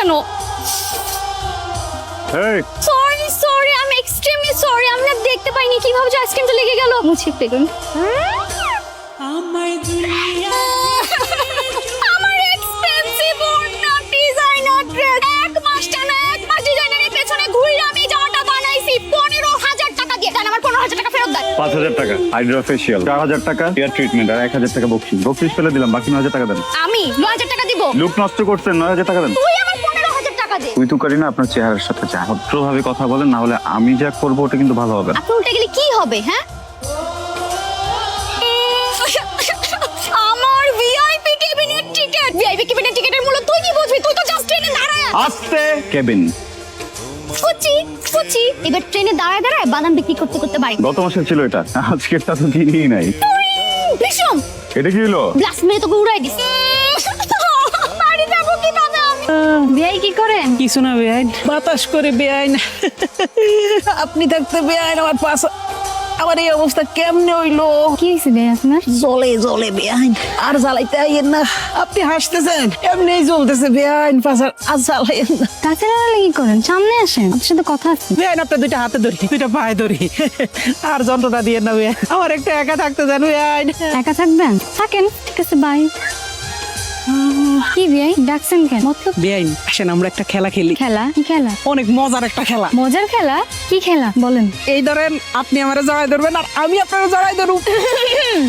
কেন? এই সরি আমি এক্সট্রিমলি সরি, আমি না দেখতে পাইনি কিভাবে যে আইসক্রিমটা লেগে গেল। মুছে পেগুন আমার এক্সপেন্সিভ ওড়না ডিজাইনার ড্রেস, এক মাস ডিজাইনারের পেছনে ঘুরে আমি এই জামাটা বানাইছি 15,000 টাকা দিয়ে। দেন আমার 15,000 টাকা ফেরত দেন। 5,000 টাকা হাইড্রা ফেশিয়াল, 4,000 টাকা হেয়ার ট্রিটমেন্ট, আর 1,000 টাকা বকশিস ফেলে দিলাম, বাকি 9,000 টাকা দেন। আমি 9,000 টাকা দিব? লুক নষ্ট করছেন, 9,000 টাকা দেন। তুই আমার 15,000 টাকা দে। তুই তো করি না, আপনার চেহারার সাথে যা ভদ্রভাবে কথা বলেন, না হলে আমি যা করবো ওটা কিন্তু ভালো হবে না। আপনি উল্টে গেলে কি হবে? হ্যাঁ, আমার ভিআইপি কেবিনের টিকেট, ভিআইপি কেবিনের টিকেটের মূল্য তুই কি বুঝবি? তুই তো জাস্ট ট্রেনে দাঁড়ায় আস্তে কেবিন। ফুচি এবার ট্রেনে দাঁড়ায় দাঁড়ায় বাদাম বিক্রি করতে করতে বাড়ি। গত মাসের ছিল এটা, আজকেরটা তো কিনিই নাই। ভীষণ এটা কি হলো? ব্লাস্ট মেরে তোকে উড়াই দিস। বাড়ি যাবো কিভাবে আমি? বিয়াই কি করেন? কিছু না বেআইন, বাতাস করে বেআইন। আপনি থাকতে বেআইন আমার পাশ, আমার এই অবস্থা কেমনে হইলো? কি হয়েছে বে আপনার? জলে বেআইন, আর জ্বালাইতে আইয়েন না। আপনি হাসতেছেন, এমনিই জ্বলতেছে বেআইন, পাশার আর জ্বালাইয়েন না। তাছাড়া কি করেন? সামনে আসেন, আপনার সাথে কথা আছে। বেআইন আপনার দুইটা হাতে ধরি, দুইটা পায়ে ধরি, আর যন্ত্রণা দিয়ে না বেআইন, আমার একটা একা থাকতে দেন বেআইন। একা থাকবেন? থাকেন, ঠিক আছে, বাই। কি বিয়াই ডাকছেন কেন? মতলব? বেআইন আসেন আমরা একটা খেলা খেলি। খেলা? কি খেলা? অনেক মজার একটা খেলা। মজার খেলা? কি খেলা বলেন? এই ধরেন আপনি আমারে জড়াই ধরবেন আর আমি আপনারে জড়াই ধরব।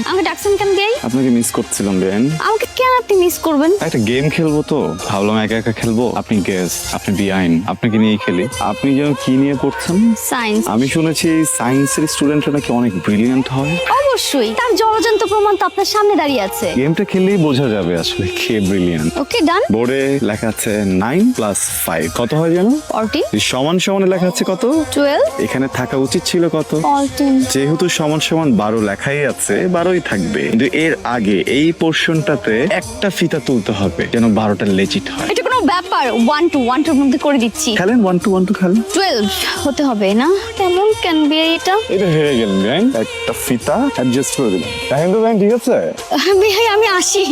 আমাকে ডাকছেন কেন বিয়াই? আপনাকে মিস করছিলাম বেন। আমাকে কেন আপনি মিস করবেন? একটা গেম খেলবো তো ভাবলাম একা একা খেলবো। আপনি গেস্ট, আপনি বিআইন, আপনাকে নিয়ে খেলি। আপনি যেন কি নিয়ে পড়ছেন? সায়েন্স। আমি শুনেছি সায়েন্সের স্টুডেন্টরা নাকি অনেক ব্রিলিয়ান্ট হয়। অবশ্যই, তার জলজন্ত প্রমাণ তো আপনার সামনে দাঁড়িয়ে আছে। গেমটা খেললেই বোঝা যাবে আসলে কে ব্রিলিয়ান্ট। ওকে ডান। বোর্ডে লেখা আছে 9 + 5 কত হয় জানো? 40। সমান সমানে লেখা আছে কত? 12। এখানে থাকা উচিত ছিল কত? 14। যেহেতু সমান সমান 12 লেখাই আছে, 12ই থাকবে, কিন্তু এর আগে এই পোর্শনটাতে একটা ফিতা তুলতে হবে যেন 12টা লেজিট হয়। এটা কোনো ব্যাপার? 1 to 1 এর মধ্যে করে দিচ্ছি। খেলেন 1 to 1 to খেলেন। 12 হতে হবে না? কেমন কেন বিয়ে এটা? এটা হেরে গেলেন ব্যাং, একটা ফিতা অ্যাডজাস্ট করে দিলাম। দেখেন তো ব্যাং, ঠিক আছে? বিয়ে আমি আসি।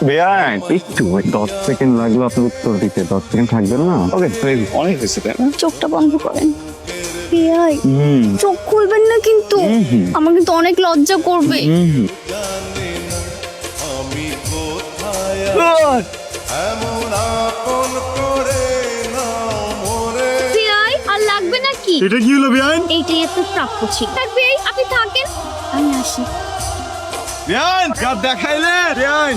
বেআইন একটু 10 সেকেন্ড লাগলো আপনার উত্তর দিতে। 10 সেকেন্ড থাকবেন না? ওকে, অনেক হয়েছে তাই না? চোখটা বন্ধ করেন। বিয়াই চোখ খুলবেন না কিন্তু, আমার কিন্তু অনেক লজ্জা করবে। বিয়াই আর লাগবে নাকি? এটা কি হলো বেআইন? এইটাই আপনার প্রাপ্য ছিল। তার বিয়াই আপনি থাকেন, আমি আসি। বেআইন কাপ দেখাইলে বেআইন।